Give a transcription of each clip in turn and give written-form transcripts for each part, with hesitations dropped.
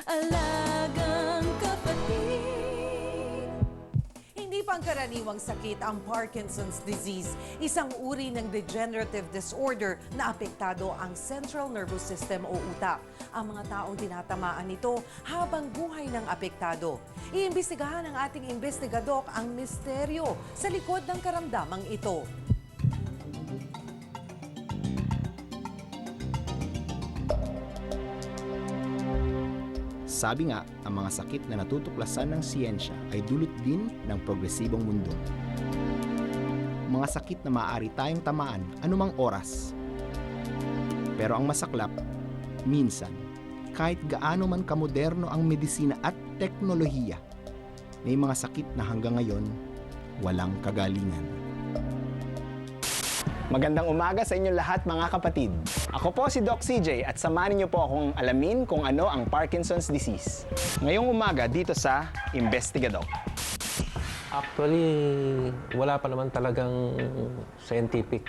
Alagang kapatid. Hindi pangkaraniwang sakit ang Parkinson's disease, isang uri ng degenerative disorder na apektado ang central nervous system o utak. Ang mga taong tinatamaan nito habang buhay ng apektado. Iimbestigahan ng ating investigador ang misteryo sa likod ng karamdamang ito. Sabi nga, ang mga sakit na natutuklasan ng siyensya ay dulot din ng progresibong mundo. Mga sakit na maaari tayong tamaan anumang oras. Pero ang masaklap, minsan, kahit gaano man kamoderno ang medisina at teknolohiya, may mga sakit na hanggang ngayon, walang kagalingan. Magandang umaga sa inyo lahat mga kapatid. Ako po si Doc CJ at samahan niyo po akong alamin kung ano ang Parkinson's disease. Ngayong umaga dito sa Investigador. Actually, wala pa naman talagang scientific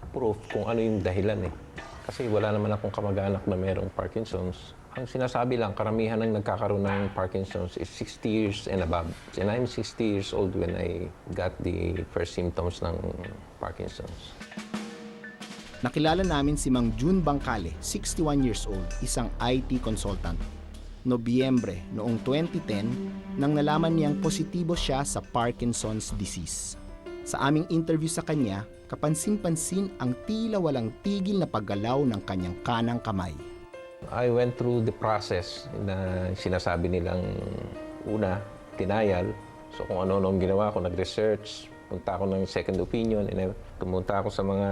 proof kung ano yung dahilan eh. Kasi wala naman akong kamag-anak na mayroong Parkinson's. Ang sinasabi lang, karamihan ng nagkakaroon ng Parkinson's is 60 years and above. And I'm 60 years old when I got the first symptoms ng Parkinson's. Nakilala namin si Mang June Bangkale, 61 years old, isang IT consultant. Nobyembre noong 2010 nang nalaman niyang positibo siya sa Parkinson's disease. Sa aming interview sa kanya, kapansin-pansin ang tila walang tigil na paggalaw ng kanyang kanang kamay. I went through the process na sinasabi nilang una, denial. So kung ano-ano ang ginawa ko, nag-research, punta ako ng second opinion, and pumunta ako sa mga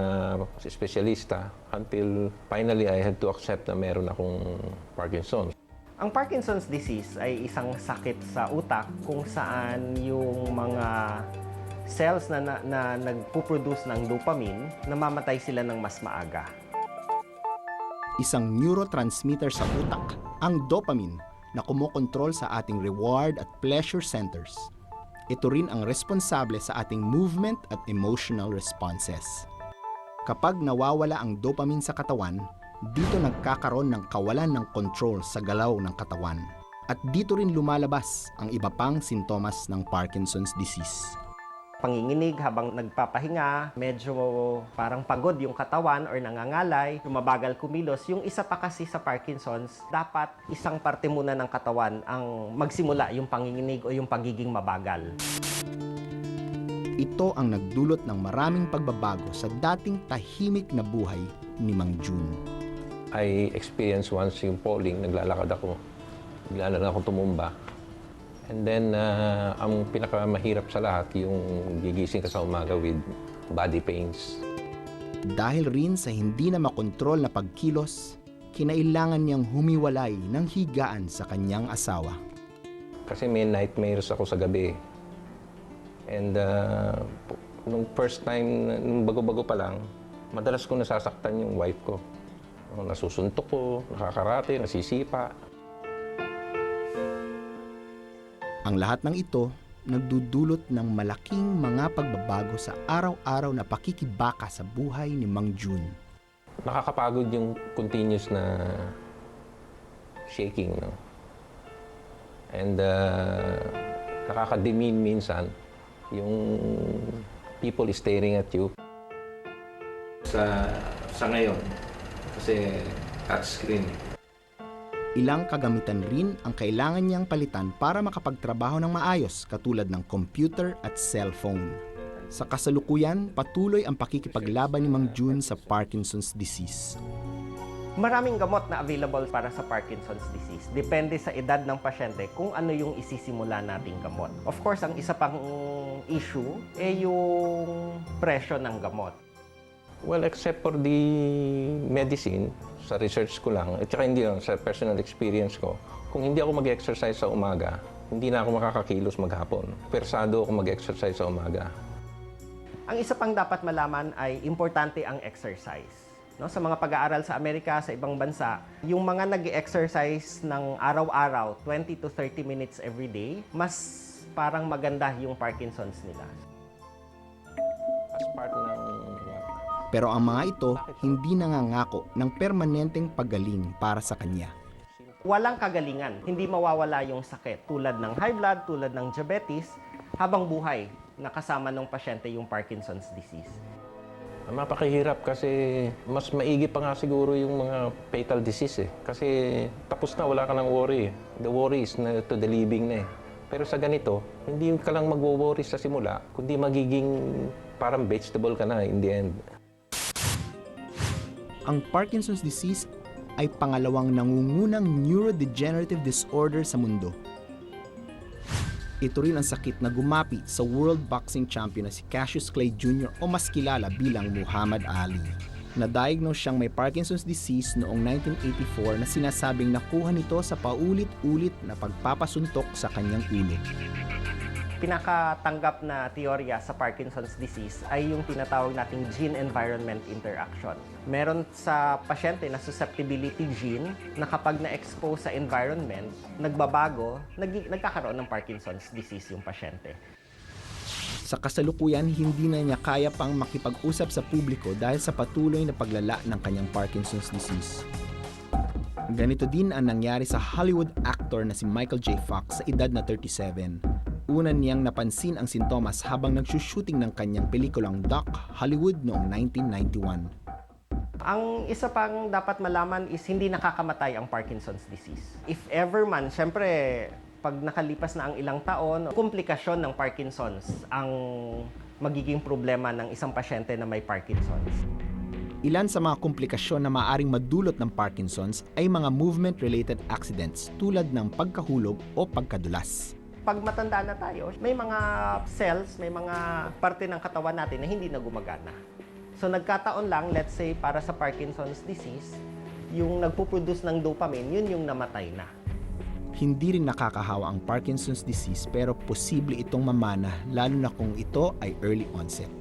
espesyalista until finally I had to accept na meron akong Parkinson's. Ang Parkinson's disease ay isang sakit sa utak kung saan yung mga cells na nagpuproduce ng dopamine, namamatay sila ng mas maaga. Isang neurotransmitter sa utak, ang dopamine, na kumokontrol sa ating reward at pleasure centers. Ito rin ang responsable sa ating movement at emotional responses. Kapag nawawala ang dopamine sa katawan, dito nagkakaroon ng kawalan ng control sa galaw ng katawan. At dito rin lumalabas ang iba pang sintomas ng Parkinson's disease. Panginginig habang nagpapahinga, medyo parang pagod yung katawan or nangangalay, mabagal kumilos. Yung isa pa kasi sa Parkinson's, dapat isang parte muna ng katawan ang magsimula yung panginginig o yung pagiging mabagal. Ito ang nagdulot ng maraming pagbabago sa dating tahimik na buhay ni Mang June. I experienced once yung falling, naglalakad ako, bigla na lang ako tumumba. And then, ang pinakamahirap sa lahat, yung gigising ka sa umaga with body pains. Dahil rin sa hindi na makontrol na pagkilos, kinailangan niyang humiwalay ng higaan sa kanyang asawa. Kasi may nightmares ako sa gabi. And nung first time, nung bago-bago pa lang, madalas ko nasasaktan yung wife ko. Nasusuntok ko, nakakarate, nasisipa. Ang lahat ng ito, nagdudulot ng malaking mga pagbabago sa araw-araw na pakikibaka sa buhay ni Mang June. Nakakapagod yung continuous na shaking, no? And nakakademean minsan yung people is staring at you. Sa ngayon, kasi touchscreen. Ilang kagamitan rin ang kailangan niyang palitan para makapagtrabaho ng maayos katulad ng computer at cellphone. Sa kasalukuyan, patuloy ang pakikipaglaban ni Mang June sa Parkinson's disease. Maraming gamot na available para sa Parkinson's disease. Depende sa edad ng pasyente kung ano yung isisimula nating gamot. Of course, ang isa pang issue ay yung presyo ng gamot. Well, except for the medicine, sa research ko lang, at saka hindi lang, sa personal experience ko, kung hindi ako mag-exercise sa umaga, hindi na ako makakakilos maghapon. Persado ako mag-exercise sa umaga. Ang isa pang dapat malaman ay importante ang exercise. No, sa mga pag-aaral sa Amerika, sa ibang bansa, yung mga nag-exercise ng araw-araw, 20 to 30 minutes every day, mas parang maganda yung Parkinson's nila. As part ng Pero ang mga ito hindi nangangako ng permanenteng paggaling para sa kanya. Walang kagalingan, hindi mawawala yung sakit tulad ng high blood, tulad ng diabetes, habang buhay nakasama ng pasyente yung Parkinson's disease. Mapakahirap kasi mas maigi pa nga siguro yung mga fatal disease eh. Kasi tapos na, wala ka ng worry. The worry is na to the living na eh. Pero sa ganito, hindi ka lang magwo-worry sa simula, kundi magiging parang vegetable ka na in the end. Ang Parkinson's disease ay pangalawang nangungunang neurodegenerative disorder sa mundo. Ito rin ang sakit na gumapi sa World Boxing Champion na si Cassius Clay Jr. o mas kilala bilang Muhammad Ali. Na-diagnose siyang may Parkinson's disease noong 1984 na sinasabing nakuha nito sa paulit-ulit na pagpapasuntok sa kanyang ulo. Pinakatanggap na teorya sa Parkinson's disease ay yung tinatawag nating gene-environment interaction. Meron sa pasyente na susceptibility gene na kapag na-expose sa environment, nagbabago, nagkakaroon ng Parkinson's disease yung pasyente. Sa kasalukuyan, hindi na niya kaya pang makipag-usap sa publiko dahil sa patuloy na paglala ng kanyang Parkinson's disease. Ganito din ang nangyari sa Hollywood actor na si Michael J. Fox sa edad na 37. Una niyang napansin ang sintomas habang nagsushooting ng kanyang pelikulang Doc Hollywood noong 1991. Ang isa pang dapat malaman is hindi nakakamatay ang Parkinson's disease. If ever man, syempre, pag nakalipas na ang ilang taon, komplikasyon ng Parkinson's ang magiging problema ng isang pasyente na may Parkinson's. Ilan sa mga komplikasyon na maaaring madulot ng Parkinson's ay mga movement-related accidents tulad ng pagkahulog o pagkadulas. Pag matanda na tayo, may mga cells, may mga parte ng katawan natin na hindi na gumagana. So nagkataon lang, let's say para sa Parkinson's disease, yung nagpo-produce ng dopamine, yun yung namatay na. Hindi rin nakakahawa ang Parkinson's disease pero posible itong mamana lalo na kung ito ay early onset.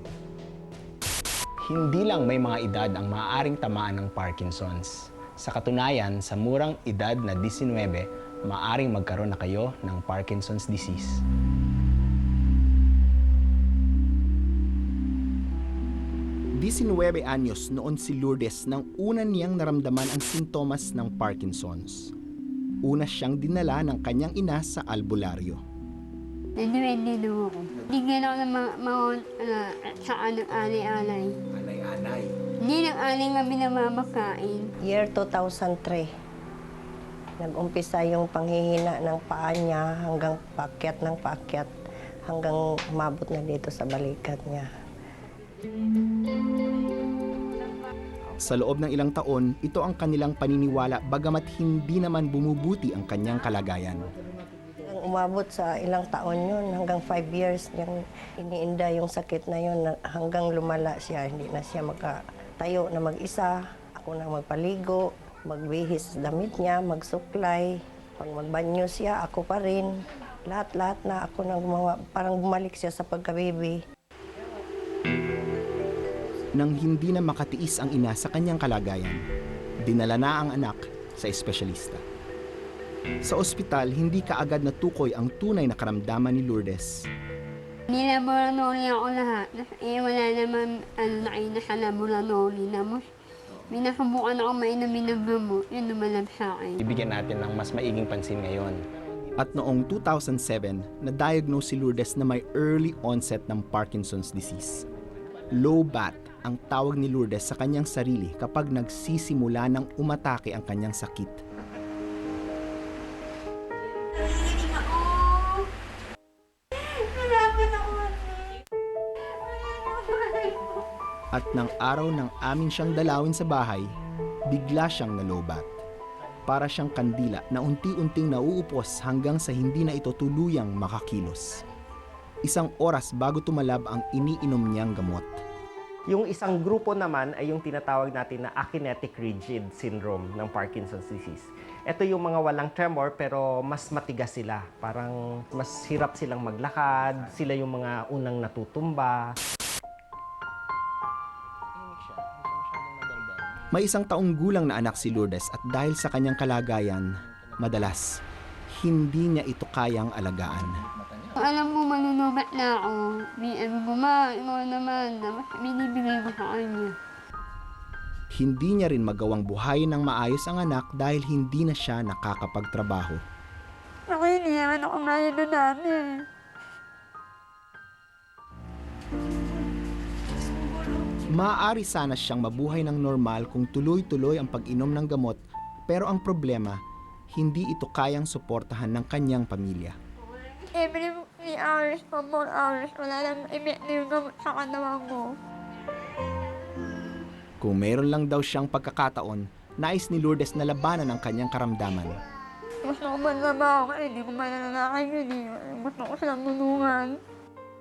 Hindi lang may mga edad ang maaaring tamaan ng Parkinson's. Sa katunayan, sa murang edad na 19, maaaring magkaroon na kayo ng Parkinson's disease. Anyos noon si Lourdes nang una niyang naramdaman ang sintomas ng Parkinson's. Una siyang dinala ng kanyang ina sa albularyo. Hindi ako. Hindi ako sa anay-anay. Anay-anay. Hindi nang-anay kami na mamakain. Year 2003, nag-umpisa yung panghihina ng paa niya hanggang paakyat ng paakyat, hanggang umabot na dito sa balikat niya. Sa loob ng ilang taon, ito ang kanilang paniniwala bagamat hindi naman bumubuti ang kanyang kalagayan. Hanggang umabot sa ilang taon yun, hanggang 5 years niyang iniinda yung sakit na yun, hanggang lumala siya, hindi na siya makatayo na mag-isa, ako na magpaligo, magbihis damit niya, magsuklay, pag magbanyo siya, ako pa rin. Lahat-lahat na ako na gumawa, parang bumalik siya sa pagkabibi. Nang hindi na makatiis ang ina sa kanyang kalagayan, dinala na ang anak sa espesyalista. Sa ospital, hindi kaagad natukoy ang tunay na karamdaman ni Lourdes. Nilaboratory ako lahat. Wala naman nasa laboratory. Minasubukan ako mainumin ng gamot. Yun naman sa akin. Ibigyan natin ng mas maiging pansin ngayon. At noong 2007, na-diagnose si Lourdes na may early onset ng Parkinson's disease. Low bat ang tawag ni Lourdes sa kanyang sarili kapag nagsisimula ng umatake ang kanyang sakit. At ng araw ng amin siyang dalawin sa bahay, bigla siyang nalobat. Para siyang kandila na unti-unting nauupos hanggang sa hindi na ito tuluyang makakilos. Isang oras bago tumalab ang iniinom niyang gamot. Yung isang grupo naman ay yung tinatawag natin na akinetic rigid syndrome ng Parkinson's disease. Ito yung mga walang tremor pero mas matigas sila. Parang mas hirap silang maglakad, sila yung mga unang natutumba. May isang taong gulang na anak si Lourdes at dahil sa kanyang kalagayan, madalas, hindi niya ito kayang alagaan. Alam mo, manunubat na ako. Ikaw naman, mas binibigay ko sa kanya. Hindi niya rin magawang buhayin ng maayos ang anak dahil hindi na siya nakakapagtrabaho. Ako hindi naman ako ngayon na dati. Maaari sana siyang mabuhay ng normal kung tuloy-tuloy ang pag-inom ng gamot, pero ang problema, hindi ito kayang suportahan ng kanyang pamilya. Every 3 hours po, 4 hours, wala lang effect na yung gamot sa katawan ko. Kung meron lang daw siyang pagkakataon, nais ni Lourdes na labanan ang kanyang karamdaman. Gusto ko magtrabaho kasi hindi ko mananakay yun eh. Gusto ko silang tulungan.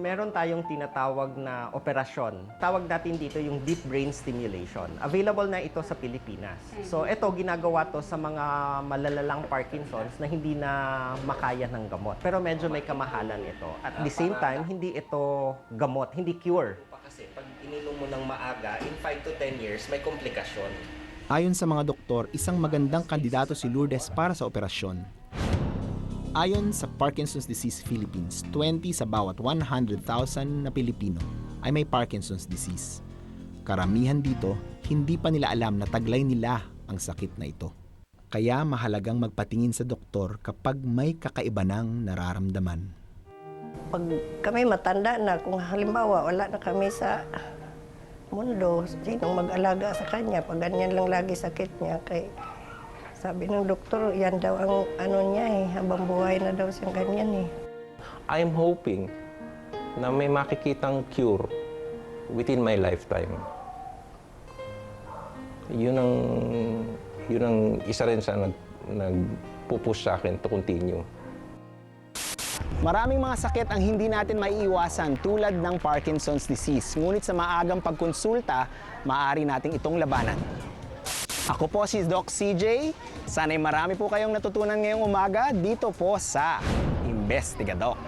Meron tayong tinatawag na operasyon. Tawag natin dito yung deep brain stimulation. Available na ito sa Pilipinas. So ito, ginagawa to sa mga malalalang Parkinson's na hindi na makaya ng gamot. Pero medyo may kamahalan ito. At the same time, hindi ito gamot, hindi cure. Kasi pag ininom mo ng maaga, in 5 to 10 years, may komplikasyon. Ayon sa mga doktor, isang magandang kandidato si Lourdes para sa operasyon. Ayon sa Parkinson's Disease Philippines, 20 sa bawat 100,000 na Pilipino ay may Parkinson's disease. Karamihan dito, hindi pa nila alam na taglay nila ang sakit na ito. Kaya mahalagang magpatingin sa doktor kapag may kakaiba ng nararamdaman. Pag kami matanda na, kung halimbawa wala na kami sa mundo, sinong mag-alaga sa kanya? Pag ganyan lang lagi sakit niya, kay sabi ng doktor, yan daw ang ano niya eh, habang buhay na daw siyang ganyan eh. I'm hoping na may makikitang cure within my lifetime. Yun ang isa rin sa nagpupush sa akin to continue. Maraming mga sakit ang hindi natin maiiwasan tulad ng Parkinson's disease. Ngunit sa maagang pagkonsulta, maaari nating itong labanan. Ako po si Doc CJ. Sana'y marami po kayong natutunan ngayong umaga dito po sa Investigadoc.